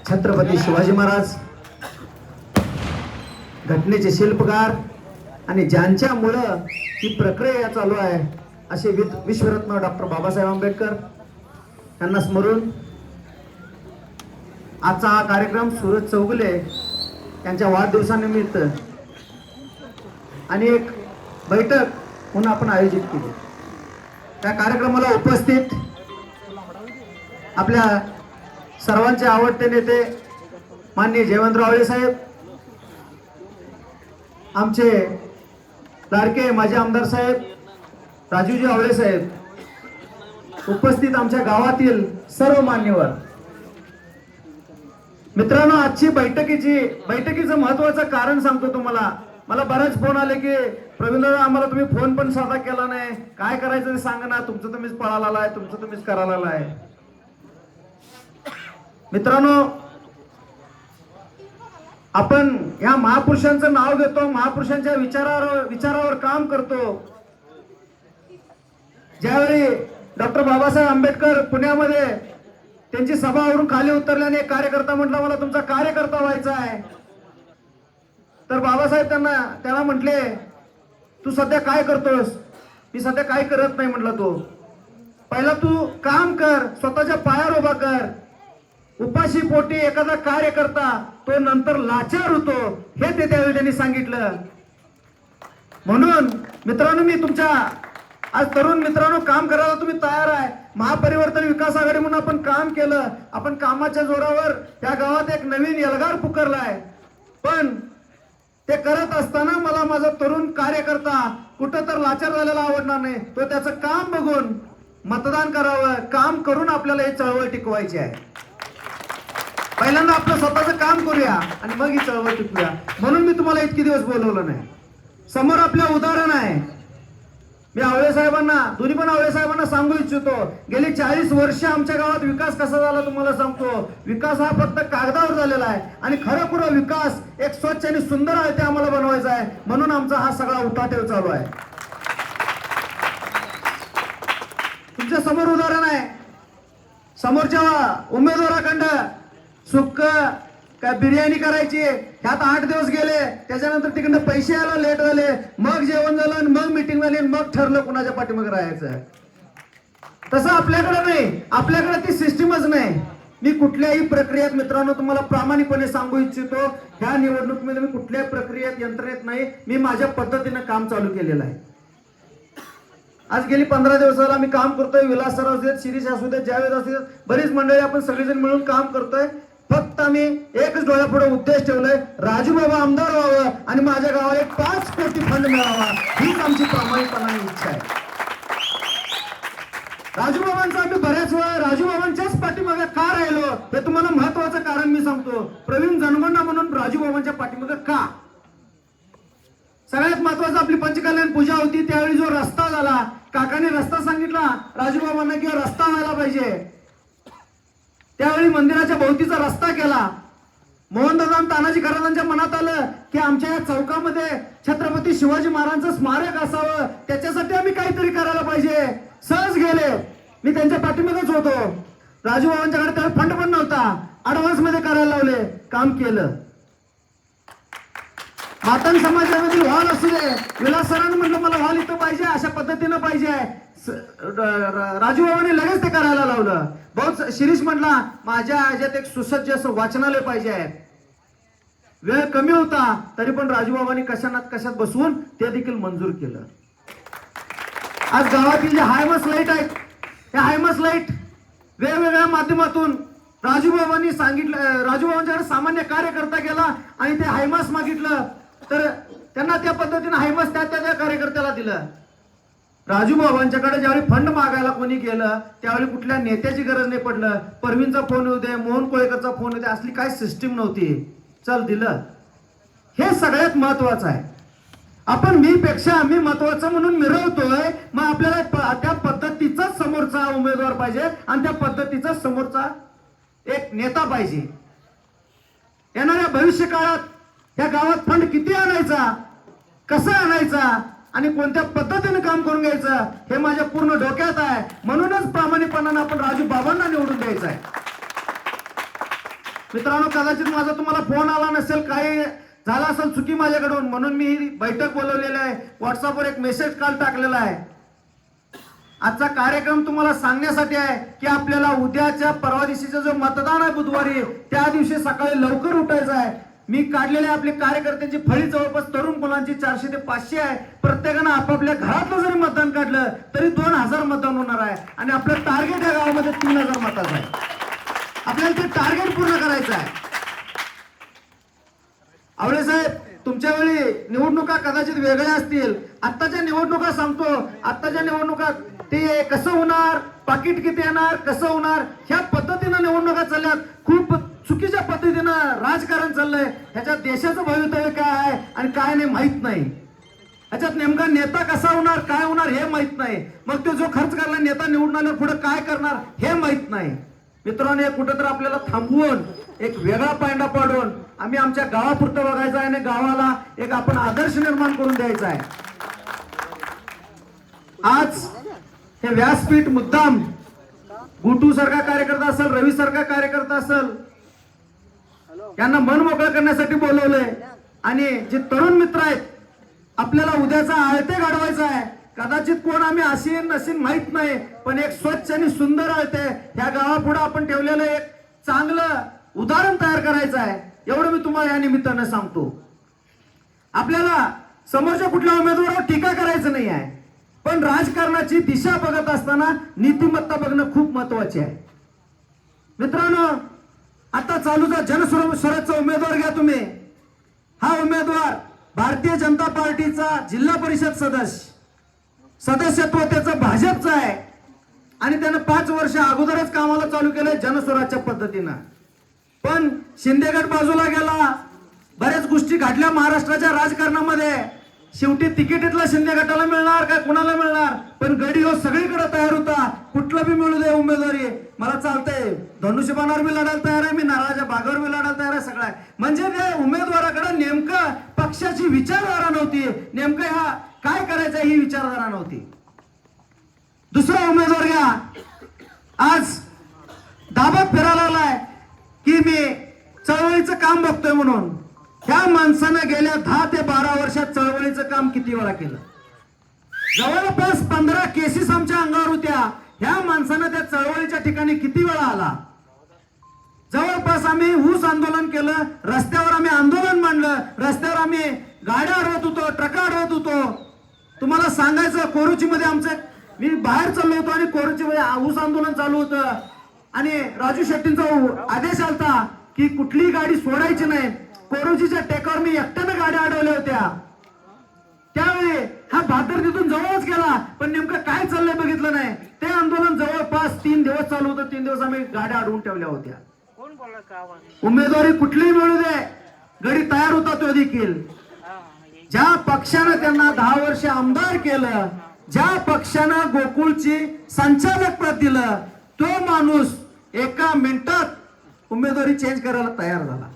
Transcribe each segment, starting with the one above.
छत्रपती शिवाजी महाराज घटनेचे शिल्पकार आणि ज्यांच्यामुळं ही प्रक्रिया चालू आहे असे विश्वरत्न डॉक्टर बाबासाहेब आंबेडकर यांना स्मरून आजचा हा कार्यक्रम सूरज चौगुले यांच्या वाढदिवसानिमित्त आणि एक बैठक म्हणून आपण आयोजित केली। त्या कार्यक्रमाला उपस्थित आपल्या सर्वांचे आवडते नेते माननीय जयवंतराव आवळे साहेब, आमचे लाडके माजी आमदार साहेब राजूजी आवळे साहेब, उपस्थित आमच्या गावातील सर्व मान्यवर मित्रांनो, आजची बैठकीचं महत्त्वाचं कारण सांगतो तुम्हाला। मला बरेच फोन आले की प्रवीण आम्हाला तुम्ही फोन पण साधा केला नाही, काय करायचं ते सांगा ना, तुमचं तुम्हीच पळाला आलाय, तुमचं तुम्हीच करायला आलाय। मित्रांनो, आपण या महापुरुषांचं नाव घेतो, महापुरुषांच्या विचारावर काम करतो। ज्यावेळी डॉक्टर बाबासाहेब आंबेडकर पुण्यामध्ये त्यांची सभावरून खाली उतरल्याने एक कार्यकर्ता म्हटला मला तुमचा कार्यकर्ता व्हायचा आहे, तर बाबासाहेब त्याला म्हटले तू सध्या काय करतोस? मी सध्या काय करत नाही म्हटलं, तो पहिला तू काम कर, स्वतःच्या पायावर उभा कर। उपाशी पोटी एखादा कार्यकर्ता तो नंतर लाचार होतो, हे ते त्यावेळी त्यांनी सांगितलं। म्हणून मित्रांनो, मी तुमच्या आज तरुण मित्रांनो काम करायला तुम्ही तयार आहे। महापरिवर्तन विकास आघाडी म्हणून आपण काम केलं, आपण कामाच्या जोरावर त्या गावात एक नवीन एल्गार पुकारलाय, पण ते करत असताना मला माझा तरुण कार्यकर्ता कुठं तर लाचार झालेला आवडणार नाही। तो त्याचं काम बघून मतदान करावं, काम करून आपल्याला ही चळवळ टिकवायची आहे। पहिल्यांदा आपलं स्वतःचं काम करूया आणि मग ही चळवळ टिकूया। म्हणून मी तुम्हाला इतके दिवस बोलवलं नाही। समोर आपलं उदाहरण आहे। मी आवळे साहेबांना, दोन्ही पण आवळे साहेबांना सांगू इच्छितो, गेली 40 वर्ष आमच्या गावात विकास कसा झाला तुम्हाला सांगतो। विकास हा फक्त कागदावर झालेला आहे आणि खरोखर विकास एक स्वच्छ आणि सुंदर आहे ते आम्हाला बनवायचा आहे। म्हणून आमचा हा सगळा उठाठेव चालू आहे। तुमच्या समोर उदाहरण आहे, समोरच्या उमेदवाराकडं सुक्क काय बिर्याणी करायची, ह्यात 8 दिवस गेले, त्याच्यानंतर तिकडनं पैसे यायला लेट झाले, मग जेवण झालं आणि मग मीटिंग झाली, मग ठरलं कुणाच्या पाठीमागे राहायचं। तसं आपल्याकडे नाही, आपल्याकडे ती सिस्टीमच नाही। मी कुठल्याही प्रक्रियेत मित्रांनो तुम्हाला प्रामाणिकपणे सांगू इच्छितो, ह्या निवडणुकीमध्ये मी कुठल्याही प्रक्रियेत यंत्रणेत नाही, मी माझ्या पद्धतीने काम चालू केलेलं आहे। आज गेली 15 दिवसाला मी काम करतोय। विलास सर असू देत, शिरीष असू देत, जावेद असू देत, बरीच मंडळी आपण सगळेजण मिळून काम करतोय। फक्त आम्ही एकच डोळ्यापुढे उद्देश ठेवलाय, राजूबाबा आमदार व्हावं आणि माझ्या गावाला 5 कोटी फंड मिळावा, हीच आमची प्रामाणिकपणाने इच्छा आहे। राजूबाबांचा आम्ही बऱ्याच वेळा राजूबाबांच्याच पाठीमागे का राहिलो हे तुम्हाला महत्वाचं कारण मी सांगतो। प्रवीण जनगणना म्हणून राजूबाबांच्या पाठीमागे का? सगळ्यात महत्वाचं आपली पंचकल्याण पूजा होती, त्यावेळी जो रस्ता झाला, काकाने रस्ता सांगितला राजूबाबांना की रस्ता व्हायला पाहिजे, त्यावेळी मंदिराच्या भोवतीचा रस्ता केला। मोहनदादा तानाजी खरातांच्या मनात आलं की आमच्या या चौकामध्ये छत्रपती शिवाजी महाराजांचं स्मारक असावं, त्याच्यासाठी आम्ही काहीतरी करायला पाहिजे। सहज गेले, मी त्यांच्या पाठीमागेच होतो। राजूबाबांच्याकडे त्यावेळी फंड पण नव्हता, ऍडव्हान्स मध्ये करायला लावले, काम केलं। मातंग समाजामधील हॉल असू दे, विलास सरांनी म्हटलं मला हॉल इथं पाहिजे, अशा पद्धतीनं पाहिजे, राजूबाबांनी लगेच ते करायला लावलं। बहुत शिरीष म्हटला माझ्या ह्याच्यात एक सुसज्ज असं वाचनालय पाहिजे आहे। वेळ कमी होता तरी पण राजूबाबांनी कशात बसवून ते देखील मंजूर केलं। आज गावातील जे हायमास लाईट आहेत, त्या हायमास लाईट वेगवेगळ्या माध्यमातून राजूबाबांनी सांगितलं, राजूबाबांच्याकडे सामान्य कार्यकर्ता गेला आणि ते हायमास मागितलं, तर त्यांना त्या पद्धतीने हायमास त्या कार्यकर्त्याला दिलं। राजूबाबांच्याकडे ज्यावेळी फंड मागायला कोणी गेलं त्यावेळी कुठल्या नेत्याची गरज नाही पडलं, परवीनचा फोन येऊ दे, मोहन कोळेकरचा फोन येऊ दे, असली काय सिस्टीम नव्हती, चल दिलं। हे सगळ्यात महत्वाचं आहे। आपण मी महत्वाचं म्हणून मिरवतोय, मग आपल्याला त्या पद्धतीचा समोरचा उमेदवार पाहिजे आणि त्या पद्धतीचा समोरचा एक नेता पाहिजे। येणाऱ्या भविष्य काळात या गावात फंड किती आणायचा, कसा आणायचा आणि कोणत्या पद्धतीने काम करून घ्यायचं हे माझ्या पूर्ण डोक्यात आहे। म्हणूनच प्रामाणिकपणाने आपण राजू बाबांना निवडून द्यायचं आहे। मित्रांनो, कदाचित माझा तुम्हाला फोन आला नसेल, काही झाला असेल चुकी माझ्याकडून, म्हणून मी ही बैठक बोलवलेली आहे. व्हॉट्सअपवर एक मेसेज काल टाकलेला आहे. आजचा कार्यक्रम तुम्हाला सांगण्यासाठी आहे की आपल्याला उद्याच्या परवा दिवशीचा जो मतदान आहे बुधवारी, त्या दिवशी सकाळी लवकर उठायचं आहे. मी काढलेल्या आपले कार्यकर्त्यांची फळी जवळपास तरुण मुलांची 400 ते 500 आहे. प्रत्येकानं आपापल्या घरातलं जरी मतदान काढलं तरी 2000 मतदान होणार आहे आणि आपलं टार्गेट या गावामध्ये 3000 मताचं आहे. आपल्याला ते टार्गेट पूर्ण करायचं आहे. आवळे साहेब, तुमच्या वेळी निवडणुका कदाचित वेगळ्या असतील. आत्ताच्या निवडणुका सांगतो, आत्ताच्या निवडणुका ते कसं होणार, पाकिट किती येणार, कसं होणार, ह्या पद्धतीनं निवडणुका चालल्यात. खूप चुकीच्या पद्धतीनं राजकारण चाललंय. ह्याच्यात देशाचं भवितव्य काय आहे आणि काय नाही माहित नाही. ह्याच्यात नेमका नेता कसा होणार, काय होणार हे माहित नाही. मग तो जो खर्च करला नेता निवडून आल्यावर पुढे काय करणार हे माहित नाही. मित्रांनो, हे कुठंतरी आपल्याला थांबवून एक वेगळा पायंडा पाडून आम्ही आमच्या गावापुरतं बघायचं आहे आणि गावाला एक आपण आदर्श निर्माण करून द्यायचा आहे. आज हे व्यासपीठ मुद्दाम गुटू सारखा कार्यकर्ता असेल, रवी सारखा कार्यकर्ता असेल, यांना मन मोकळं करण्यासाठी बोलवलंय. आणि जे तरुण मित्र आहेत, आपल्याला उद्याचा आळते घडवायचा आहे. कदाचित कोण आम्ही असीन नसीन माहित नाही, पण एक स्वच्छ आणि सुंदर आळते ह्या गावापुढे आपण ठेवलेलं एक चांगलं उदाहरण तयार करायचं आहे. एवढं मी तुम्हाला या निमित्तानं सांगतो. आपल्याला समोरच्या कुठल्या उमेदवारावर टीका करायचं नाही आहे, पण राजकारणाची दिशा बघत असताना नीतिमत्ता बघणं खूप महत्वाचे आहे. मित्रांनो, आता चालूचा जनस्वराज्यचा उमेदवार घ्या तुम्ही. हा उमेदवार भारतीय जनता पार्टीचा जिल्हा परिषद सदस्यत्व त्याचं भाजपचं आहे आणि त्यानं 5 वर्ष अगोदरच कामाला चालू केलंय जनस्वराज्य पद्धतीनं. पण शिंदेगड बाजूला गेला, बऱ्याच गोष्टी घडल्या महाराष्ट्राच्या राजकारणामध्ये. शेवटी तिकीटला शिंदे गटाला मिळणार काय कुणाला मिळणार, पण गडी हो सगळीकडे तयार होता. कुठला बी मिळू दे उमेदवारी, मला चालतंय. धनुष्यबाणावर मी लढायला तयार आहे, मी नारळाच्या बागावर मी लढायला तयार आहे, सगळं आहे. म्हणजे त्या उमेदवाराकडे नेमकं पक्षाची विचारधारा नव्हती, नेमकं ह्या काय करायचं ही विचारधारा नव्हती. दुसरा उमेदवार घ्या, आज दाबात फिरायला लागलाय की मी चळवळीचं काम बघतोय म्हणून. ह्या माणसानं गेल्या 10 ते 12 वर्षात चळवळीचं काम किती वेळा केलं? जवळपास 15 केसेस आमच्या अंगावर होत्या. ह्या माणसानं त्या चळवळीच्या ठिकाणी किती वेळा आला? जवळपास आम्ही ऊस आंदोलन केलं, रस्त्यावर आम्ही आंदोलन मांडलं, रस्त्यावर आम्ही गाड्या अडवत होतो, ट्रक अडवत होतो. तुम्हाला सांगायचं, कोरुची मध्ये आमचं, मी बाहेर चाललो होतो आणि कोरुची मध्ये ऊस आंदोलन चालू होतं आणि राजू शेट्टींचा आदेश आलता की कुठलीही गाडी सोडायची नाही. कोरोचीच्या टेकावर मी एकट्यानं गाड्या अडवल्या होत्या. त्यावेळी हा भादर तिथून जवळच गेला, पण नेमकं काय चाललंय बघितलं नाही. ते आंदोलन जवळपास 3 दिवस चालू होतं. 3 दिवस आम्ही गाड्या अडवून ठेवल्या होत्या. उमेदवारी कुठलीही मिळू दे, गडी तयार होता तो देखील. ज्या पक्षानं त्यांना 10 वर्ष आमदार केलं, ज्या पक्षानं गोकुळची संचालक पद दिलं, तो माणूस एका मिनिटात उमेदवारी चेंज करायला तयार झाला.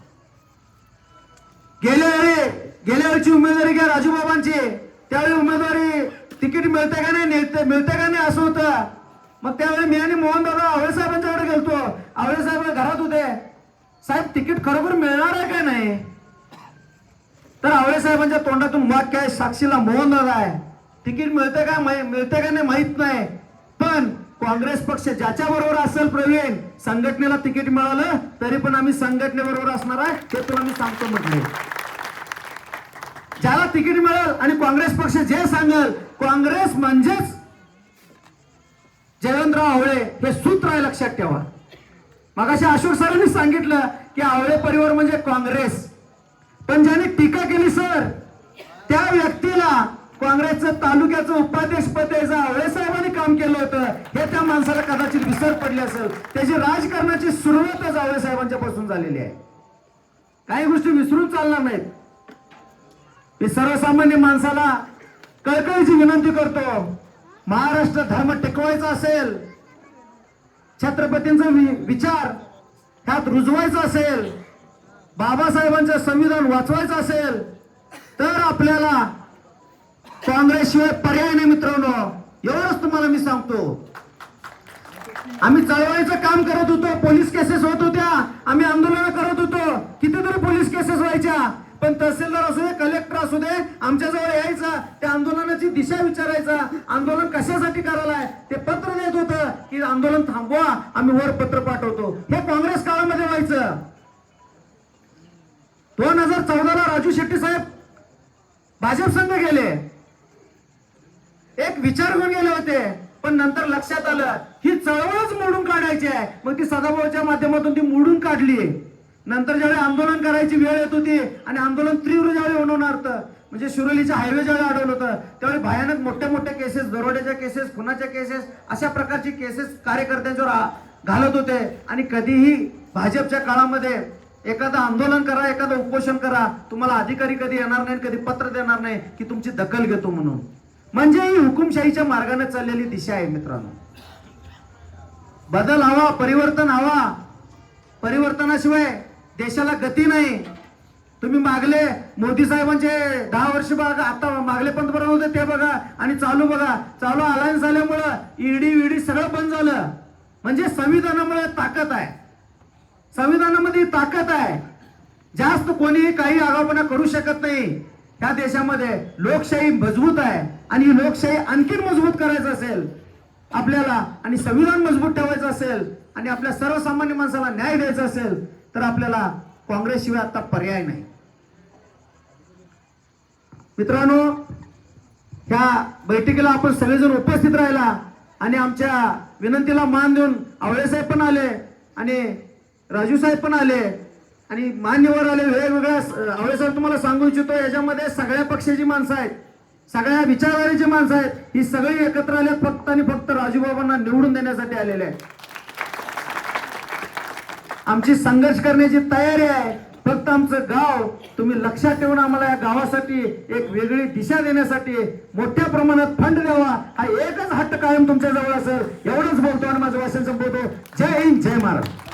गेल्या वेळची उमेदवारी घ्या राजूबाबांची, त्यावेळी उमेदवारी तिकीट मिळते का नाही, मिळते का नाही असं होतं. मग त्यावेळी मी आणि मोहन दादा आवळे साहेबांच्याकडे गेलतो. आवळे साहेब घरात होते. साहेब, तिकीट खरोखर मिळणार आहे का नाही? तर आवळे साहेबांच्या तोंडातून वाक्य आहे, साक्षीला मोहन दादा आहे, तिकीट मिळते का नाही माहित नाही, पण काँग्रेस पक्ष ज्याच्या बरोबर असेल, प्रवीण, संघटनेला तिकीट मिळालं तरी पण आम्ही संघटनेबरोबर असणार आहे, हे तुला मी सांगतो म्हटले. ज्याला तिकीट मिळेल आणि काँग्रेस पक्ष जे सांगेल, काँग्रेस म्हणजेच जयवंतराव आवळे, हे सूत्र आहे, लक्षात ठेवा. मगाशी अशोक सरांनी सांगितलं की आवळे परिवार म्हणजे काँग्रेस, पण ज्याने टीका केली सर, त्या व्यक्तीला काँग्रेसचं तालुक्याचं उपाध्यक्ष पद द्यायचं आवळे साहेबांनी काम केलं होतं, हे त्या माणसाला कदाचित विसर पडली असेल. त्याची राजकारणाची सुरुवातच आवळे साहेबांच्या पासून झालेली आहे. काही गोष्टी विसरून चालणार नाहीत. मी सर्वसामान्य माणसाला कळकळीची विनंती करतो, महाराष्ट्र धर्म टिकवायचा असेल, छत्रपतींचा विचार ह्यात रुजवायचा असेल, बाबासाहेबांचं संविधान वाचवायचं असेल, तर आपल्याला काँग्रेसशिवाय पर्याय नाही. मित्रांनो, एवढंच तुम्हाला मी सांगतो. आम्ही चळवळीचं काम करत होतो, पोलीस केसेस होत होत्या, आम्ही आंदोलन करत पण तहसीलदार असू दे, कलेक्टर असू दे, आमच्याजवळ यायचं, त्या आंदोलनाची दिशा विचारायचा, आंदोलन कशासाठी करायलाय ते पत्र देत होतं की आंदोलन थांबवा, आम्ही वर पत्र पाठवतो. हे काँग्रेस काळामध्ये व्हायचं. 2014ला राजू शेट्टी साहेब भाजप संघ गेले, एक विचार घेऊन गेले होते, पण नंतर लक्षात आलं ही चळवळच मोडून काढायची आहे. मग ती सदाभाऊच्या माध्यमातून ती मोडून काढली. नंतर ज्यावेळी आंदोलन करायची वेळ येत होती आणि आंदोलन तीव्र ज्यावेळी होणार होतं, म्हणजे शिरोलीच्या हायवे ज्यावेळी अडवलं होतं, त्यावेळी भयानक मोठ्या मोठ्या केसेस, दरोड्याच्या केसेस, खुनाच्या केसेस, अशा प्रकारची केसेस कार्यकर्त्यांच्यावर घालत होते. आणि कधीही भाजपच्या काळामध्ये एखादं आंदोलन करा, एखादं उपोषण करा, तुम्हाला अधिकारी कधी येणार नाही, कधी पत्र देणार नाही की तुमची दखल घेतो म्हणून. म्हणजे ही हुकुमशाहीच्या मार्गाने चाललेली दिशा आहे मित्रांनो. बदल हवा, परिवर्तन हवा. परिवर्तनाशिवाय देशाला गती नाही. तुम्ही मागले मोदी साहेबांचे 10 वर्ष बघा, आता मागले पंतप्रधान होते ते बघा, आणि चालू बघा, चालू अलायन्स झाल्यामुळं ईडी सगळं बंद झालं. म्हणजे संविधानामुळे ताकद आहे, संविधानामध्ये ताकद आहे. जास्त कोणी काही आगाऊपणा करू शकत नाही. या देशामध्ये लोकशाही मजबूत आहे, आणि ही लोकशाही आणखी मजबूत करायचं असेल आपल्याला, आणि संविधान मजबूत ठेवायचं असेल, आणि आपल्या सर्वसामान्य माणसाला न्याय द्यायचा असेल, तर आपल्याला काँग्रेस शिवाय आता पर्याय नाही. मित्रांनो, ह्या बैठकीला आपण सगळेजण उपस्थित राहिला, आणि आमच्या विनंतीला मान देऊन आवळे साहेब पण आले, आणि राजू साहेब पण आले, आणि मान्यवर आले वेगवेगळ्या. आवळे साहेब, तुम्हाला सांगू इच्छितो, याच्यामध्ये सगळ्या पक्षाची माणसं आहेत, सगळ्या विचारधारेची माणसं आहेत. ही सगळी एकत्र आले फक्त आणि फक्त राजूबाबांना निवडून देण्यासाठी आलेले आहेत. आमची संघर्ष करण्याची तयारी आहे. फक्त आमचं गाव तुम्ही लक्षात ठेवून आम्हाला या गावासाठी एक वेगळी दिशा देण्यासाठी मोठ्या प्रमाणात फंड द्यावा, हा एकच हट्ट कायम तुमच्या जवळ असेल. एवढंच बोलतो आणि माझं भाषण संपवतो. जय हिंद, जय महाराष्ट्र.